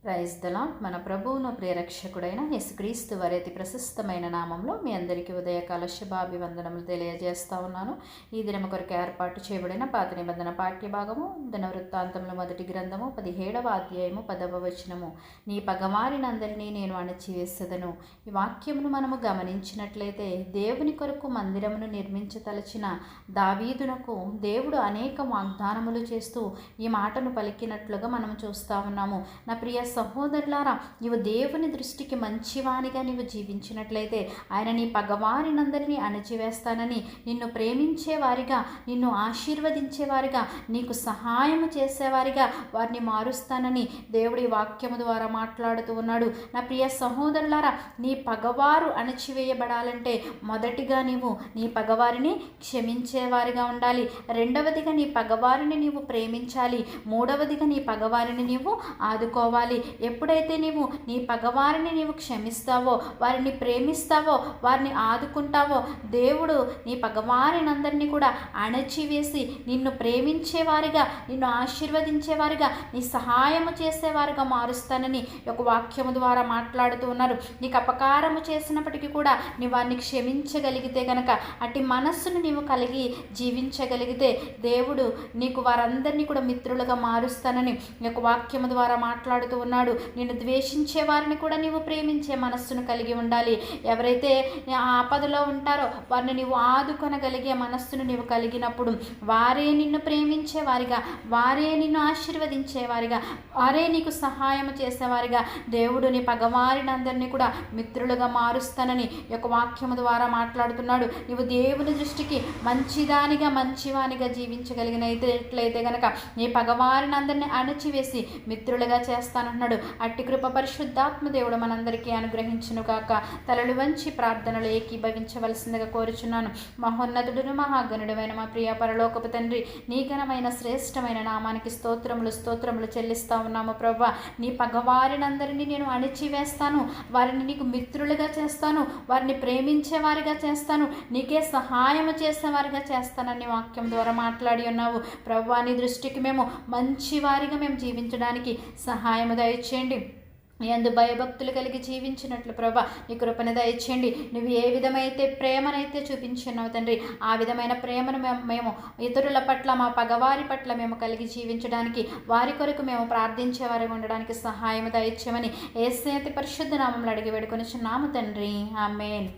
Praise the lord. మన ప్రభువును ప్రియరక్షకుడైన యేసుక్రీస్తు వారి అతి ప్రశస్తమైన నామంలో మీ అందరికీ ఉదయకాల శుభాభివందనములు తెలియజేస్తా ఉన్నాను. ఈ దినము కొరకు ఏర్పాటు చేయబడిన పాత నిబంధన పాఠ్యభాగము దినవృత్తాంతముల మొదటి గ్రంథము 17వ అధ్యాయము 10వ వచనము. నీ పగవారినందరినీ నేను అణచివేసెదను. ఈ వాక్యమును మనము గమనించినట్లయితే దేవుని కొరకు మందిరమును నిర్మించతలచిన దావీదునకు దేవుడు అనేక వాగ్దానములు చేస్తూ ఈ మాటను పలికినట్లుగా మనం చూస్తూ ఉన్నాము. నా ప్రియ సహోదరులారా, నీవు దేవుని దృష్టికి మంచివానిగా నీవు జీవించినట్లయితే ఆయన నీ పగవారినందరినీ అణచివేస్తానని, నిన్ను ప్రేమించేవారిగా, నిన్ను ఆశీర్వదించేవారిగా, నీకు సహాయము చేసేవారిగా వారిని మారుస్తానని దేవుడి వాక్యము ద్వారా మాట్లాడుతూ ఉన్నాడు. నా ప్రియ సహోదరులారా, నీ పగవారు అణచివేయబడాలంటే మొదటిగా నీవు నీ పగవారిని క్షమించేవారిగా ఉండాలి. రెండవదిగా నీ పగవారిని నీవు ప్రేమించాలి. మూడవదిగా నీ పగవారిని నీవు ఆదుకోవాలి. ఎప్పుడైతే నీవు నీ పగవారిని నీవు క్షమిస్తావో, వారిని ప్రేమిస్తావో, వారిని ఆదుకుంటావో, దేవుడు నీ పగవారినందరినీ కూడా అణచివేసి నిన్ను ప్రేమించేవారిగా, నిన్ను ఆశీర్వదించేవారిగా, నీ సహాయము చేసేవారిగా మారుస్తానని ఒక వాక్యము ద్వారా మాట్లాడుతూ ఉన్నారు. నీకు అపకారము చేసినప్పటికీ కూడా నీ వారిని క్షమించగలిగితే కనుక, అట్టి మనస్సును నీవు కలిగి జీవించగలిగితే దేవుడు నీకు వారందరినీ కూడా మిత్రులుగా మారుస్తానని ఒక వాక్యము ద్వారా మాట్లాడుతూ ఉన్నాడు. నిన్ను ద్వేషించే వారిని కూడా నీవు ప్రేమించే మనస్సును కలిగి ఉండాలి. ఎవరైతే ఆపదలో ఉంటారో వారిని నీవు ఆదుకొనగలిగే మనస్సును నీవు కలిగినప్పుడు వారే నిన్ను ప్రేమించేవారిగా, వారే నిన్ను ఆశీర్వదించేవారిగా, వారే నీకు సహాయం చేసేవారిగా దేవుడు నీ పగవారినందరినీ కూడా మిత్రులుగా మారుస్తానని ఒక వాక్యము ద్వారా మాట్లాడుతున్నాడు. నీవు దేవుని దృష్టికి మంచిదానిగా, మంచివానిగా జీవించగలిగినట్లయితే గనక నీ పగవారినందరినీ అణచివేసి మిత్రులుగా చేస్తానంటున్నాడు. అట్టి కృప పరిశుద్ధాత్మ దేవుడు మనందరికీ అనుగ్రహించును గాక. తలలు వంచి ప్రార్థనలు ఏకీభవించవలసిందిగా కోరుచున్నాను. మహోన్నతుడును మహాగణుడమైన మా ప్రియ పరలోకపు తండ్రి, నీ ఘనమైన శ్రేష్టమైన నామానికి స్తోత్రములు చెల్లిస్తా ఉన్నాము. ప్రభా, నీ పగవారినందరినీ నేను అణిచివేస్తాను, వారిని నీకు మిత్రులుగా చేస్తాను, వారిని ప్రేమించేవారిగా చేస్తాను, నీకే సహాయము చేసేవారిగా చేస్తానని వాక్యం ద్వారా మాట్లాడి ఉన్నావు. ప్రభా, నీ దృష్టికి మేము మంచివారిగా మేము జీవించడానికి సహాయము దయచేయండి. ఎందు భయభక్తులు కలిగి జీవించినట్లు ప్రభా నీ కృపను దయచేయండి. నువ్వు ఏ విధమైతే ప్రేమనైతే చూపించున్నావు తండ్రి, ఆ విధమైన ప్రేమను మేము ఇతరుల పట్ల, మా పగవారి పట్ల మేము కలిగి జీవించడానికి, వారి కొరకు మేము ప్రార్థించేవారిగా ఉండడానికి సహాయం దయచేయమని యేసు అతి పరిశుద్ధ నామములో అడిగి వేడుకొనుచున్నాము తండ్రి. ఆమేన్.